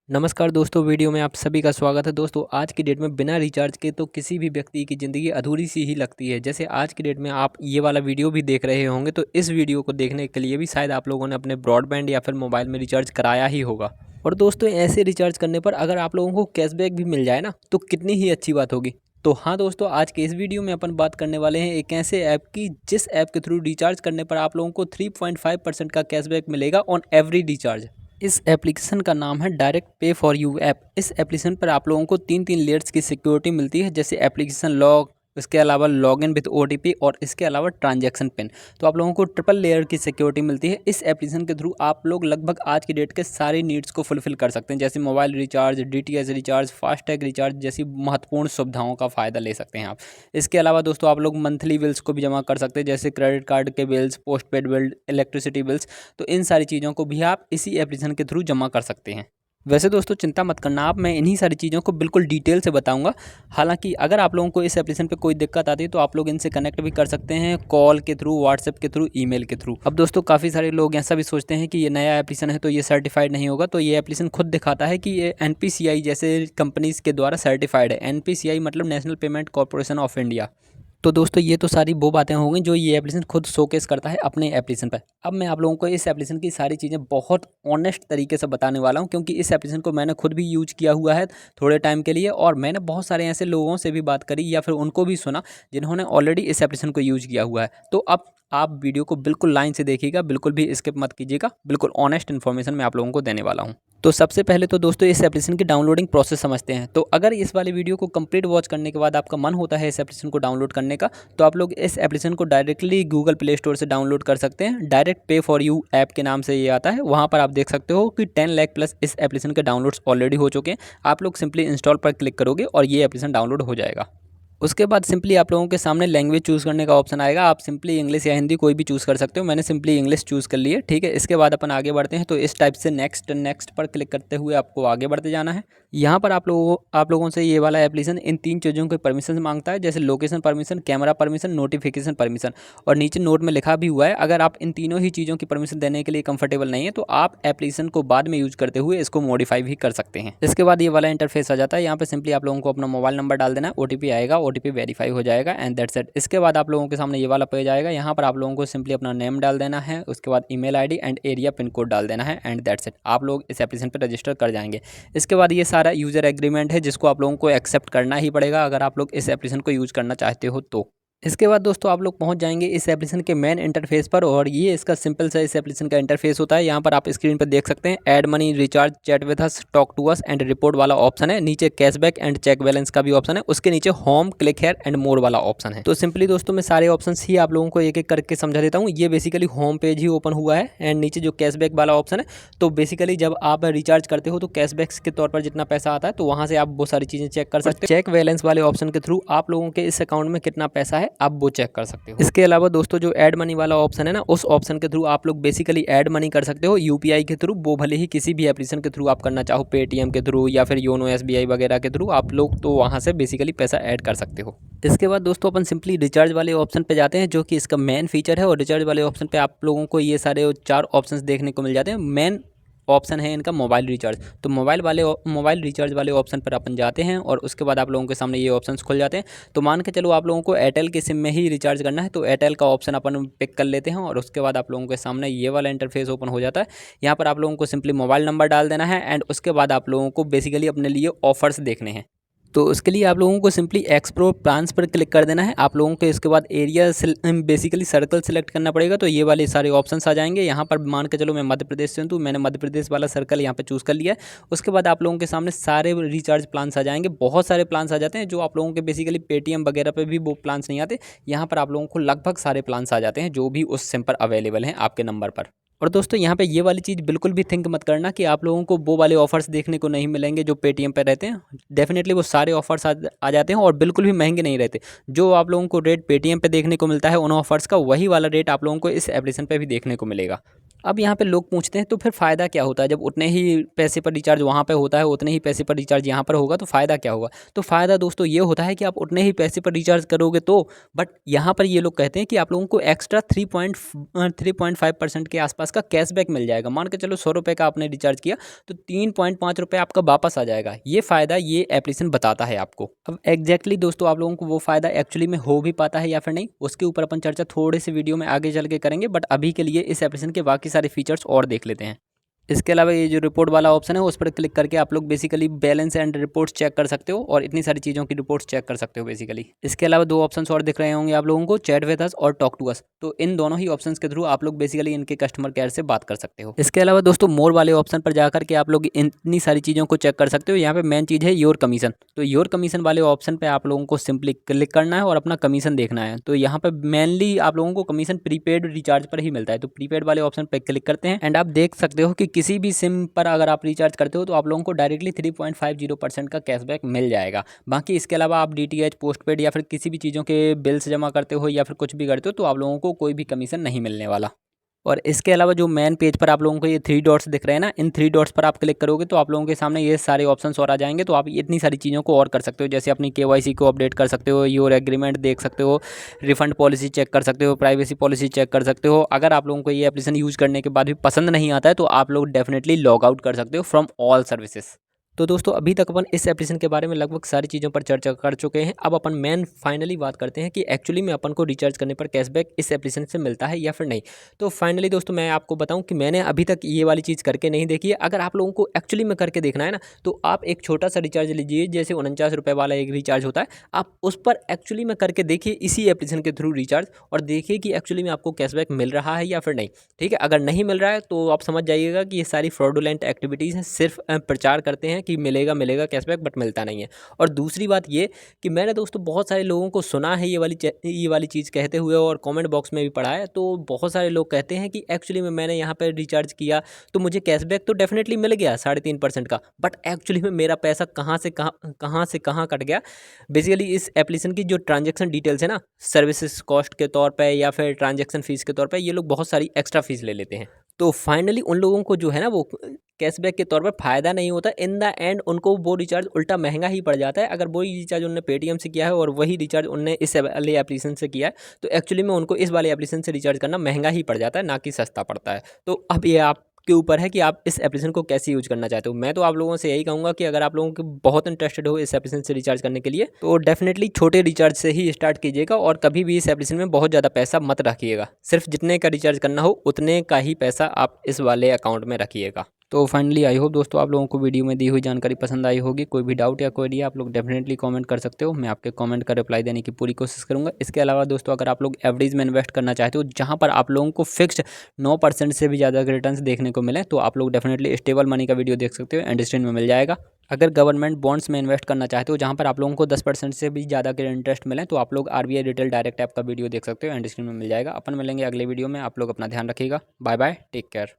नमस्कार दोस्तों, वीडियो में आप सभी का स्वागत है। दोस्तों, आज की डेट में बिना रिचार्ज के तो किसी भी व्यक्ति की ज़िंदगी अधूरी सी ही लगती है। जैसे आज की डेट में आप ये वाला वीडियो भी देख रहे होंगे, तो इस वीडियो को देखने के लिए भी शायद आप लोगों ने अपने ब्रॉडबैंड या फिर मोबाइल में रिचार्ज कराया ही होगा। और दोस्तों, ऐसे रिचार्ज करने पर अगर आप लोगों को कैशबैक भी मिल जाए ना, तो कितनी ही अच्छी बात होगी। तो हाँ दोस्तों, आज के इस वीडियो में अपन बात करने वाले हैं एक ऐसे ऐप की जिस ऐप के थ्रू रिचार्ज करने पर आप लोगों को 3.5% का कैशबैक मिलेगा ऑन एवरी रिचार्ज। इस एप्लीकेशन का नाम है डायरेक्ट पे फॉर यू ऐप। इस एप्लीकेशन पर आप लोगों को तीन तीन लेयर्स की सिक्योरिटी मिलती है, जैसे एप्लीकेशन लॉक, इसके अलावा लॉगिन विद ओटीपी और इसके अलावा ट्रांजैक्शन पिन। तो आप लोगों को ट्रिपल लेयर की सिक्योरिटी मिलती है। इस एप्लीकेशन के थ्रू आप लोग लगभग आज की डेट के सारी नीड्स को फुलफिल कर सकते हैं, जैसे mobile recharge, DTH recharge, FASTag recharge जैसी महत्वपूर्ण सुविधाओं का फ़ायदा ले सकते हैं आप। इसके अलावा दोस्तों, आप लोग मंथली बिल्स को भी जमा कर सकते हैं, जैसे क्रेडिट कार्ड के bills, post paid bill, electricity bills. तो इन सारी चीज़ों को भी आप इसी एप्लीकेशन के थ्रू जमा कर सकते हैं। वैसे दोस्तों, चिंता मत करना आप, मैं इन्हीं सारी चीज़ों को बिल्कुल डिटेल से बताऊंगा। हालांकि अगर आप लोगों को इस एप्लीकेशन पे कोई दिक्कत आती है तो आप लोग इनसे कनेक्ट भी कर सकते हैं, कॉल के थ्रू, व्हाट्सएप के थ्रू, ईमेल के थ्रू। अब दोस्तों, काफ़ी सारे लोग ऐसा भी सोचते हैं कि ये नया एप्लीकेशन है तो ये सर्टिफाइड नहीं होगा। तो ये एप्लीकेशन खुद दिखाता है कि ये एनपीसीआई जैसे कंपनीज़ के द्वारा सर्टिफाइड है। एनपीसीआई मतलब national payment corporation of India. तो दोस्तों, ये तो सारी वो बातें हो गई जो ये एप्लीकेशन खुद शोकेस करता है अपने एप्लीकेशन पर। अब मैं आप लोगों को इस एप्लीकेशन की सारी चीज़ें बहुत ऑनेस्ट तरीके से बताने वाला हूँ, क्योंकि इस एप्लीकेशन को मैंने खुद भी यूज किया हुआ है थोड़े टाइम के लिए, और मैंने बहुत सारे ऐसे लोगों से भी बात करी या फिर उनको भी सुना जिन्होंने ऑलरेडी इस एप्लीकेशन को यूज किया हुआ है। तो अब आप वीडियो को बिल्कुल लाइन से देखिएगा, बिल्कुल भी स्किप मत कीजिएगा, बिल्कुल ऑनेस्ट इन्फॉर्मेशन मैं आप लोगों को देने वाला हूँ। तो सबसे पहले तो दोस्तों, इस एप्लीकेशन की डाउनलोडिंग प्रोसेस समझते हैं। तो अगर इस वाले वीडियो को कंप्लीट वॉच करने के बाद आपका मन होता है इस एप्लीकेशन को डाउनलोड करने का, तो आप लोग इस एप्लीकेशन को डायरेक्टली गूगल प्ले स्टोर से डाउनलोड कर सकते हैं। डायरेक्ट पे फॉर यू ऐप के नाम से ये आता है। वहाँ पर आप देख सकते हो कि 10 लाख प्लस इस एप्लीकेशन के डाउनलोड्स ऑलरेडी हो चुके हैं। आप लोग सिंपली इंस्टॉल पर क्लिक करोगे और ये एप्लीकेशन डाउनलोड हो जाएगा। उसके बाद सिंपली आप लोगों के सामने लैंग्वेज चूज़ करने का ऑप्शन आएगा। आप सिंपली इंग्लिश या हिंदी कोई भी चूज़ कर सकते हो। मैंने सिंपली इंग्लिश चूज़ कर ली है, ठीक है। इसके बाद अपन आगे बढ़ते हैं। तो इस टाइप से नेक्स्ट नेक्स्ट पर क्लिक करते हुए आपको आगे बढ़ते जाना है। यहाँ पर आप लोगों से ये वाला एप्लीकेशन इन तीन चीज़ों के परमिशन मांगता है, जैसे location permission, camera permission, notification permission. और नीचे नोट में लिखा भी हुआ है, अगर आप इन तीनों ही चीज़ों की परमिशन देने के लिए कंफर्टेबल नहीं है तो आप एप्लीकेशन को बाद में यूज करते हुए इसको मॉडिफाई भी कर सकते हैं। इसके बाद ये वाला इंटरफेस आ जाता है। यहाँ पे सिंपली आप लोगों को अपना मोबाइल नंबर डाल देना है, ओटीपी आएगा, ओटीपी वेरीफाई हो जाएगा एंड दैट्स इट। इसके बाद आप लोगों के सामने ये वाला पेज आएगा। यहाँ पर आप लोगों को सिंपली अपना नेम डाल देना है, उसके बाद email ID and area pin code डाल देना है एंड दैट्स इट। आप लोग इस एप्लीकेशन पर रजिस्टर कर जाएंगे। इसके बाद ये सारा यूज़र एग्रीमेंट है जिसको आप लोगों को एक्सेप्ट करना ही पड़ेगा अगर आप लोग इस एप्लीकेशन को यूज़ करना चाहते हो तो। इसके बाद दोस्तों, आप लोग पहुंच जाएंगे इस एप्लीकेशन के मेन इंटरफेस पर, और ये इसका सिंपल सा इस एप्लीकेशन का इंटरफेस होता है। यहाँ पर आप स्क्रीन पर देख सकते हैं add money, recharge, chat with us, talk to us and report वाला ऑप्शन है। नीचे कैशबैक एंड चेक बैलेंस का भी ऑप्शन है। उसके नीचे home, click here and more वाला ऑप्शन है। तो सिंपली दोस्तों, मैं सारे ऑप्शन ही आप लोगों को एक एक करके समझा देता हूँ। ये बेसिकली होम पेज ही ओपन हुआ है एंड नीचे जो कैशबैक वाला ऑप्शन है, तो बेसिकली जब आप रिचार्ज करते हो तो कैशबैक के तौर पर जितना पैसा आता है तो वहाँ से आप वो सारी चीज़ें चेक कर सकते हो। चेक बैलेंस वाले ऑप्शन के थ्रू आप लोगों के इस अकाउंट में कितना पैसा है आप वो चेक कर सकते हो। इसके अलावा दोस्तों, जो ऐड मनी वाला ऑप्शन है ना, उस ऑप्शन के थ्रू आप लोग बेसिकली ऐड मनी कर सकते हो यूपीआई के थ्रू। वो भले ही किसी भी एप्लीकेशन के थ्रू आप करना चाहो, पेटीएम के थ्रू या फिर योनो एसबीआई वगैरह के थ्रू, आप लोग तो वहाँ से बेसिकली पैसा ऐड कर सकते हो। इसके बाद दोस्तों, अपन सिंपली रिचार्ज वाले ऑप्शन पे जाते हैं, जो कि इसका मेन फीचर है। और रिचार्ज वाले ऑप्शन पे आप लोगों को ये सारे 4 ऑप्शंस देखने को मिल जाते हैं। मेन ऑप्शन है इनका मोबाइल रिचार्ज। तो मोबाइल रिचार्ज वाले ऑप्शन पर अपन जाते हैं और उसके बाद आप लोगों के सामने ये ऑप्शंस खुल जाते हैं। तो मान के चलो आप लोगों को एयरटेल के सिम में ही रिचार्ज करना है, तो एयरटेल का ऑप्शन अपन पिक कर लेते हैं और उसके बाद आप लोगों के सामने ये वाला इंटरफेस ओपन हो जाता है। यहाँ पर आप लोगों को सिंपली मोबाइल नंबर डाल देना है एंड उसके बाद आप लोगों को बेसिकली अपने लिए ऑफर्स देखने हैं। तो उसके लिए आप लोगों को सिंपली एक्सप्लोर प्लान्स पर क्लिक कर देना है। आप लोगों को इसके बाद एरिया बेसिकली सर्कल सेलेक्ट करना पड़ेगा। तो ये वाले सारे ऑप्शंस आ जाएंगे। यहाँ पर मान के चलो मैं मध्य प्रदेश से हूँ, तो मैंने मध्य प्रदेश वाला सर्कल यहाँ पे चूज़ कर लिया है। उसके बाद आप लोगों के सामने सारे रिचार्ज प्लान्स आ जाएंगे। बहुत सारे प्लान्स आ जाते हैं जो आप लोगों के बेसिकली पेटीएम वगैरह पे भी वो प्लान्स नहीं आते। यहाँ पर आप लोगों को लगभग सारे प्लान्स आ जाते हैं जो भी उस सिम पर अवेलेबल हैं आपके नंबर पर। और दोस्तों, यहाँ पे ये वाली चीज़ बिल्कुल भी थिंक मत करना कि आप लोगों को वो वाले ऑफर्स देखने को नहीं मिलेंगे जो पेटीएम पे रहते हैं। डेफिनेटली वो सारे ऑफर्स आ जाते हैं और बिल्कुल भी महंगे नहीं रहते। जो आप लोगों को रेट पेटीएम पे देखने को मिलता है उन ऑफर्स का, वही वाला रेट आप लोगों को इस एप्लीकेशन पे भी देखने को मिलेगा। अब यहाँ पे लोग पूछते हैं तो फिर फ़ायदा क्या होता है, जब उतने ही पैसे पर रिचार्ज वहाँ पे होता है, उतने ही पैसे पर रिचार्ज यहाँ पर होगा, तो फ़ायदा क्या होगा? तो फ़ायदा दोस्तों ये होता है कि आप उतने ही पैसे पर रिचार्ज करोगे तो, बट यहाँ पर ये लोग कहते हैं कि आप लोगों को एक्स्ट्रा 3.5% के आसपास का कैशबैक मिल जाएगा। मान के चलो 100 रुपये का आपने रिचार्ज किया तो 3.5 रुपये आपका वापस आ जाएगा। ये फ़ायदा ये एप्लीकेशन बताता है आपको। अब एग्जैक्टली दोस्तों आप लोगों को वो फ़ायदा एक्चुअली में हो भी पाता है या फिर नहीं, उसके ऊपर अपन चर्चा थोड़े से वीडियो में आगे चल के करेंगे, बट अभी के लिए इस एप्लीकेशन के बाकी सारे फीचर्स और देख लेते हैं। इसके अलावा ये जो रिपोर्ट वाला ऑप्शन है उस पर क्लिक करके आप लोग basically balance and reports check कर सकते हो और इतनी सारी चीज़ों की रिपोर्ट्स चेक कर सकते हो बेसिकली। इसके अलावा 2 ऑप्शंस और दिख रहे होंगे आप लोगों को, चैट विद अस और टॉक टू अस। तो इन दोनों ही ऑप्शंस के थ्रू आप लोग बेसिकली इनके कस्टमर केयर से बात कर सकते हो। इसके अलावा दोस्तों मोर वाले ऑप्शन पर जाकर के आप लोग इतनी सारी चीज़ों को चेक कर सकते हो। यहाँ पे मेन चीज़ है योर कमीशन। तो योर कमीशन वाले ऑप्शन पर आप लोगों को सिंपली क्लिक करना है और अपना कमीशन देखना है। तो यहाँ पे मेनली आप लोगों को कमीशन प्रीपेड रिचार्ज पर ही मिलता है। तो प्रीपेड वाले ऑप्शन पर क्लिक करते हैं एंड आप देख सकते हो कि किसी भी सिम पर अगर आप रिचार्ज करते हो तो आप लोगों को डायरेक्टली 3.50% का कैशबैक मिल जाएगा। बाकी इसके अलावा आप डीटीएच, पोस्टपेड या फिर किसी भी चीज़ों के बिल्स जमा करते हो या फिर कुछ भी करते हो तो आप लोगों को कोई भी कमीशन नहीं मिलने वाला। और इसके अलावा जो मेन पेज पर आप लोगों को ये 3 डॉट्स दिख रहे हैं ना, इन 3 डॉट्स पर आप क्लिक करोगे तो आप लोगों के सामने ये सारे ऑप्शंस और आ जाएंगे। तो आप इतनी सारी चीज़ों को और कर सकते हो, जैसे अपनी केवाईसी को अपडेट कर सकते हो, योर एग्रीमेंट देख सकते हो, रिफंड पॉलिसी चेक कर सकते हो, प्राइवेसी पॉलिसी चेक कर सकते हो। अगर आप लोगों को ये एप्लीकेशन यूज़ करने के बाद भी पसंद नहीं आता है तो आप लोग डेफिनेटली लॉग आउट कर सकते हो फ्रॉम ऑल सर्विसेज। तो दोस्तों अभी तक अपन इस एप्लीकेशन के बारे में लगभग सारी चीज़ों पर चर्चा कर चुके हैं। अब अपन मेन फाइनली बात करते हैं कि एक्चुअली में अपन को रिचार्ज करने पर कैशबैक इस एप्लीकेशन से मिलता है या फिर नहीं। तो फाइनली दोस्तों मैं आपको बताऊं कि मैंने अभी तक ये वाली चीज़ करके नहीं देखी है। अगर आप लोगों को एक्चुअली में करके देखना है ना तो आप एक छोटा सा रिचार्ज लीजिए, जैसे 49 रुपये वाला एक रिचार्ज होता है, आप उस पर एक्चुअली में करके देखिए इसी एप्लीकेशन के थ्रू रिचार्ज, और देखिए कि एक्चुअली में आपको कैशबैक मिल रहा है या फिर नहीं। ठीक है, अगर नहीं मिल रहा है तो आप समझ जाइएगा कि ये सारी फ्रॉडुलेंट एक्टिविटीज़ हैं, सिर्फ प्रचार करते हैं कि मिलेगा मिलेगा कैशबैक, बट मिलता नहीं है। और दूसरी बात ये कि मैंने दोस्तों बहुत सारे लोगों को सुना है ये वाली चीज़ कहते हुए, और कमेंट बॉक्स में भी पढ़ा है। तो बहुत सारे लोग कहते हैं कि एक्चुअली में मैंने यहाँ पर रिचार्ज किया तो मुझे कैशबैक तो डेफिनेटली मिल गया 3.5% का, बट एक्चुअली में मेरा पैसा कहाँ से कहाँ कट गया। बेसिकली इस एप्लीकेशन की जो ट्रांजेक्शन डिटेल्स है ना, सर्विसेज कॉस्ट के तौर पर या फिर ट्रांजेक्शन फीस के तौर पर, ये लोग बहुत सारी एक्स्ट्रा फीस ले लेते हैं। तो फाइनली उन लोगों को जो है ना वो कैशबैक के तौर पर फ़ायदा नहीं होता। इन द एंड उनको वो रिचार्ज उल्टा महंगा ही पड़ जाता है। अगर वही रिचार्ज उन्होंने पेटीएम से किया है और वही रिचार्ज उन्होंने इस वाले एप्लीकेशन से किया है तो एक्चुअली में उनको इस वाले एप्लीकेशन से रिचार्ज करना महंगा ही पड़ जाता है, ना कि सस्ता पड़ता है। तो अब ये आपके ऊपर है कि आप इस एप्लीकेशन को कैसे यूज़ करना चाहते हो। मैं तो आप लोगों से यही कहूँगा कि अगर आप लोगों को बहुत इंटरेस्टेड हो इस एप्लीकेशन से रिचार्ज करने के लिए तो डेफिनेटली छोटे रिचार्ज से ही स्टार्ट कीजिएगा, और कभी भी इस एप्लीकेशन में बहुत ज़्यादा पैसा मत रखिएगा। सिर्फ जितने का रिचार्ज करना हो उतने का ही पैसा आप इस वाले अकाउंट में रखिएगा। तो फाइनली आई होप दोस्तों आप लोगों को वीडियो में दी हुई जानकारी पसंद आई होगी। कोई भी डाउट या क्वेरी आप लोग डेफिनेटली कमेंट कर सकते हो, मैं आपके कमेंट का रिप्लाई देने की पूरी कोशिश करूंगा। इसके अलावा दोस्तों अगर आप लोग एवरेज में इन्वेस्ट करना चाहते हो जहां पर आप लोगों को फिक्स्ड 9% से भी ज़्यादा रिटर्न्स देखने को मिले, तो आप लोग डेफिनेटली स्टेबल मनी का वीडियो देख सकते हो, एंड स्क्रीन में मिल जाएगा। अगर गवर्नमेंट बॉन्ड्स में इन्वेस्ट करना चाहते हो जहां पर आप लोगों को 10% से भी ज़्यादा के इंटरेस्ट मिले, तो आप लोग आरबीआई रिटेल डायरेक्ट ऐप का वीडियो देख सकते हो, एंड स्क्रीन में मिल जाएगा। अपन मिलेंगे अगले वीडियो में, आप लोग अपना ध्यान रखिएगा। Bye bye, take care.